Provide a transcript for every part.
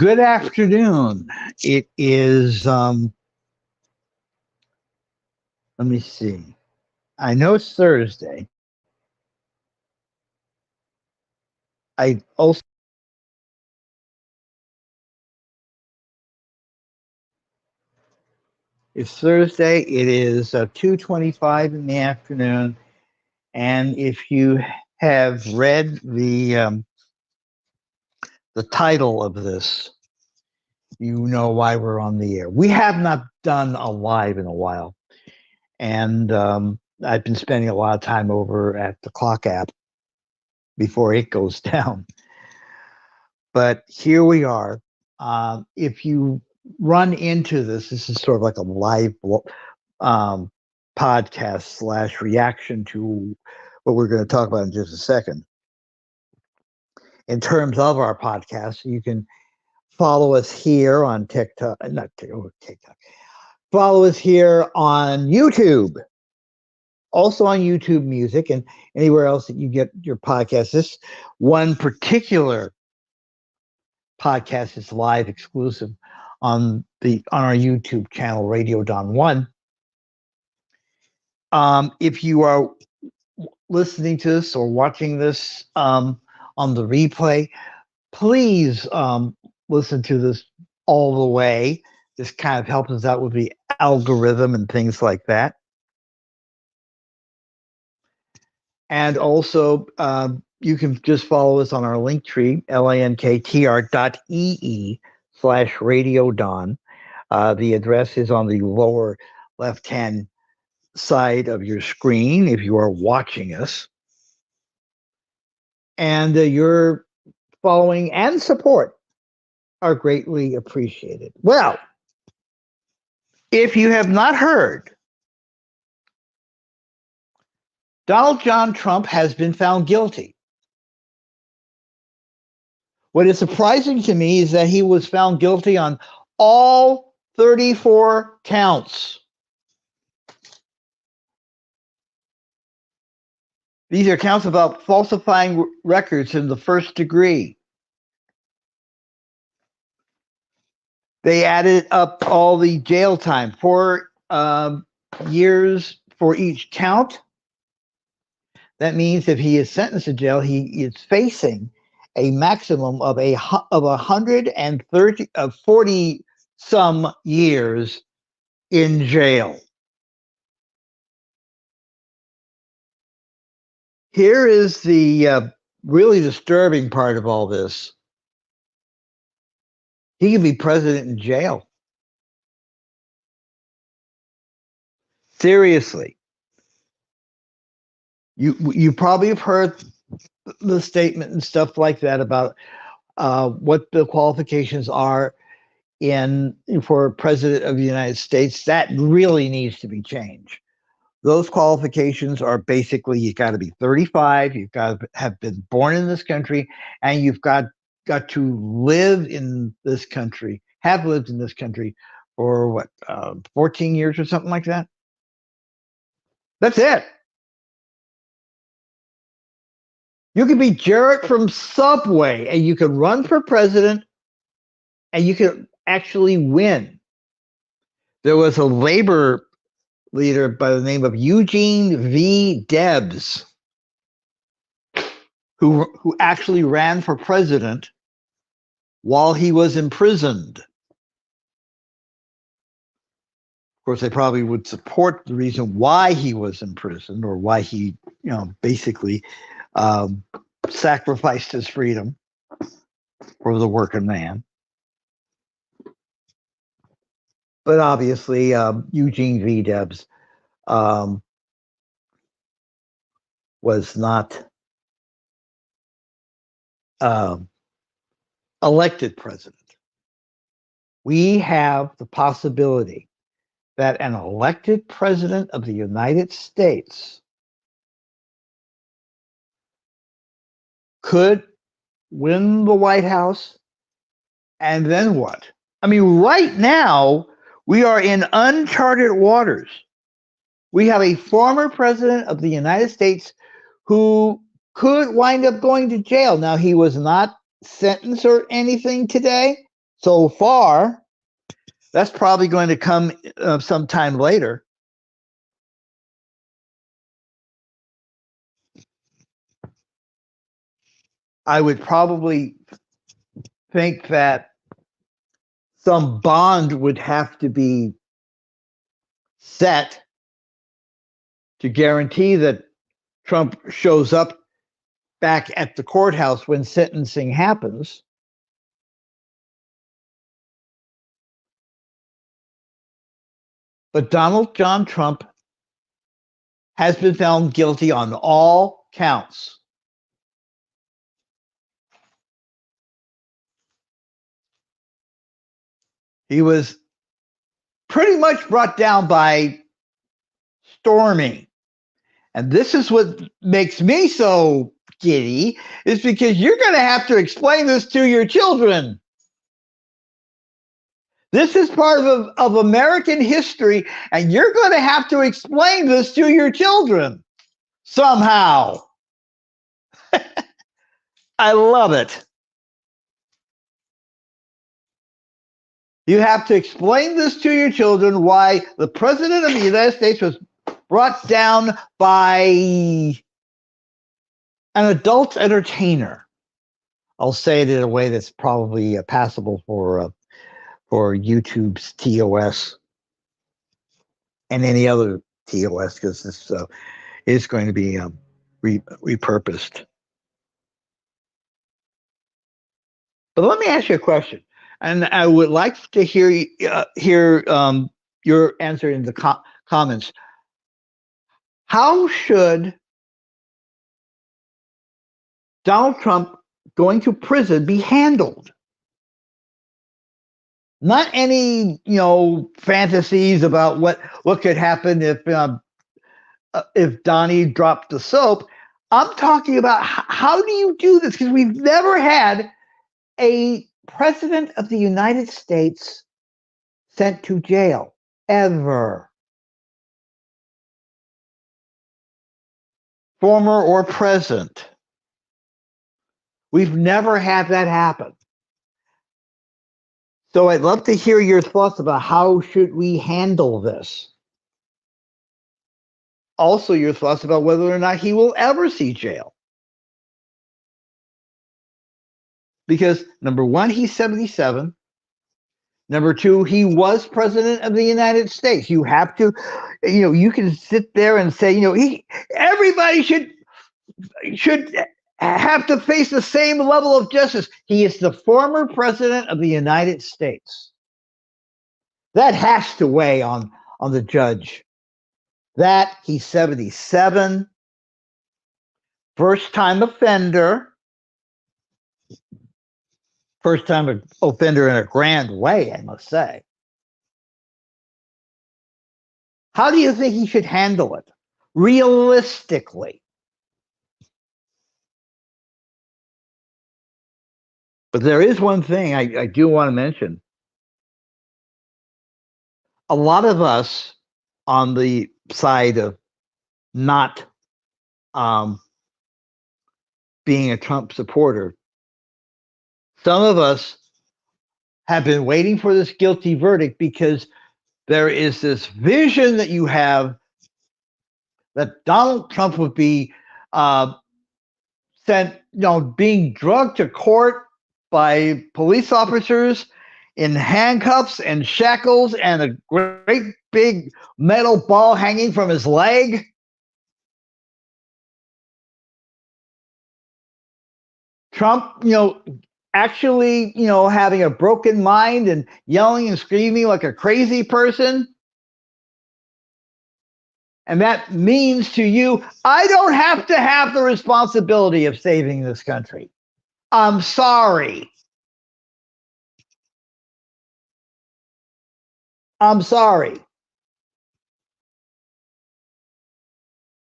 Good afternoon. It is, let me see. I know it's Thursday. I also, it's Thursday. It is 2:25 in the afternoon. And if you have read the title of this, you know why we're on the air. We have not done a live in a while. And I've been spending a lot of time over at the clock app before it goes down. But here we are. If you run into this is sort of like a live um, podcast slash reaction to what we're going to talk about in just a second. In terms of our podcast, you can follow us here on TikTok, not TikTok. Follow us here on YouTube, also on YouTube Music, and anywhere else that you get your podcast. This one particular podcast is live exclusive on our YouTube channel, Radio Don One. If you are listening to this or watching this on the replay, please listen to this all the way. This kind of helps us out with the algorithm and things like that. And also, you can just follow us on our link tree, linktr.ee/Radio Don. The address is on the lower left-hand side of your screen if you are watching us. And your following and support are greatly appreciated. Well, if you have not heard, Donald John Trump has been found guilty. What is surprising to me is that he was found guilty on all 34 counts. These are counts about falsifying records in the first degree. They added up all the jail time, 4 years for each count. That means if he is sentenced to jail, he is facing a maximum of 40 some years in jail. Here is the really disturbing part of all this. He can be president in jail. Seriously. You probably have heard the statement and stuff like that about what the qualifications are for president of the United States. That really needs to be changed. Those qualifications are basically you got to be 35, you've got to have been born in this country, and you've got to live in this country, have lived in this country for 14 years or something like that. That's it. You could be Jarrett from Subway and you could run for president and you could actually win. There was a labor leader by the name of Eugene V. Debs who actually ran for president while he was imprisoned. Of course, they probably would support the reason why he was imprisoned or why he, basically sacrificed his freedom for the working man. But obviously, Eugene V. Debs was not elected president. We have the possibility that an elected president of the United States could win the White House, and then what? I mean, right now, we are in uncharted waters. We have a former president of the United States who could wind up going to jail. Now, he was not sentenced or anything today, So far, that's probably going to come sometime later. I would probably think that some bond would have to be set to guarantee that Trump shows up back at the courthouse when sentencing happens. But Donald John Trump has been found guilty on all counts. He was pretty much brought down by storming. And this is what makes me so giddy, is because you're going to have to explain this to your children. This is part of American history, and you're going to have to explain this to your children somehow. I love it. You have to explain this to your children, why the president of the United States was brought down by an adult entertainer. I'll say it in a way that's probably passable for YouTube's TOS and any other TOS, because this is going to be repurposed. But let me ask you a question, and I would like to hear your answer in the comments. How should Donald Trump going to prison be handled? Not any, fantasies about what could happen if Donnie dropped the soap. I'm talking about how do you do this? Because we've never had a president of the United States sent to jail, ever. Former or present. We've never had that happen. So I'd love to hear your thoughts about how should we handle this. Also, your thoughts about whether or not he will ever see jail. Because number one, he's 77. Number two, he was president of the United States. You have to, you can sit there and say, everybody should have to face the same level of justice. He is the former president of the United States. That has to weigh on the judge. That he's 77, first-time offender in a grand way, I must say. How do you think he should handle it, realistically? But there is one thing I do want to mention. A lot of us on the side of not being a Trump supporter, some of us have been waiting for this guilty verdict because there is this vision that you have that Donald Trump would be sent, being drugged to court by police officers in handcuffs and shackles and a great big metal ball hanging from his leg. Trump, actually, having a broken mind and yelling and screaming like a crazy person. And that means to you, I don't have to have the responsibility of saving this country. I'm sorry. I'm sorry.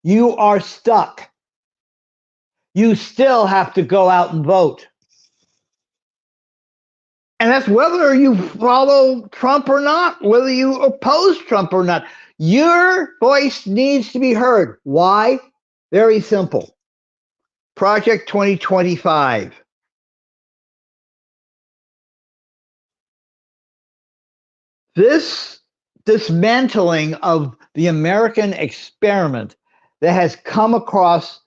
You are stuck. You still have to go out and vote. And that's whether you follow Trump or not, whether you oppose Trump or not. Your voice needs to be heard. Why? Very simple. Project 2025. This dismantling of the American experiment that has come across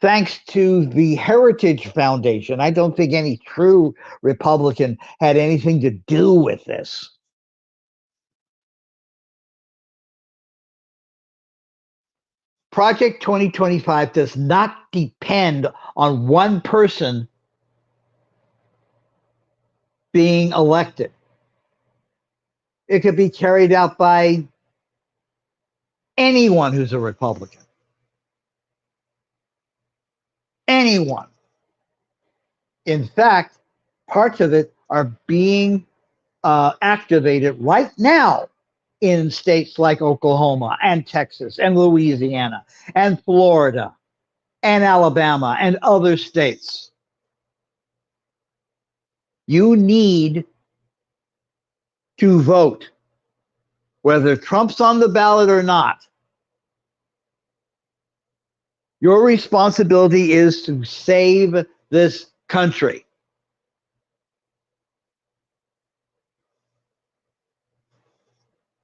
thanks to the Heritage Foundation. I don't think any true Republican had anything to do with this. Project 2025 does not depend on one person being elected. It could be carried out by anyone who's a Republican. Anyone. In fact, parts of it are being activated right now in states like Oklahoma and Texas and Louisiana and Florida and Alabama and other states. You need to vote, whether Trump's on the ballot or not. Your responsibility is to save this country.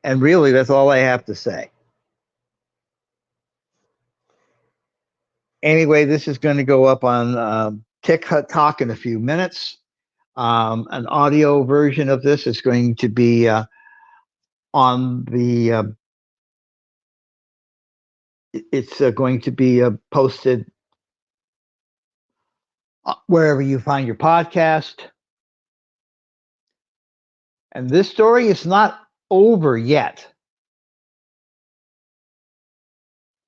And really, that's all I have to say. Anyway, this is going to go up on TikTok in a few minutes. An audio version of this is going to be on the. It's going to be posted wherever you find your podcast. And this story is not over yet.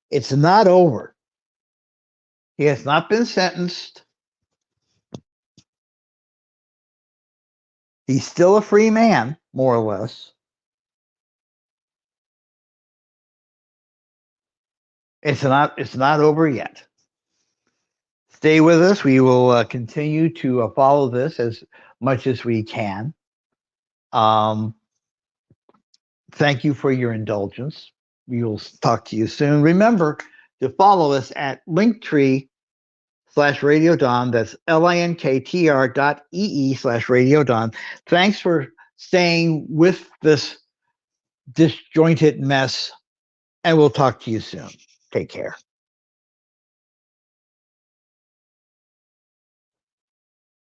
It's not over. He has not been sentenced. He's still a free man, more or less. It's not over yet. Stay with us. We will continue to follow this as much as we can. Thank you for your indulgence. We will talk to you soon. Remember to follow us at Linktree/Radio Don. That's linktr.ee/Radio Don. Thanks for staying with this disjointed mess, and we'll talk to you soon. Take care.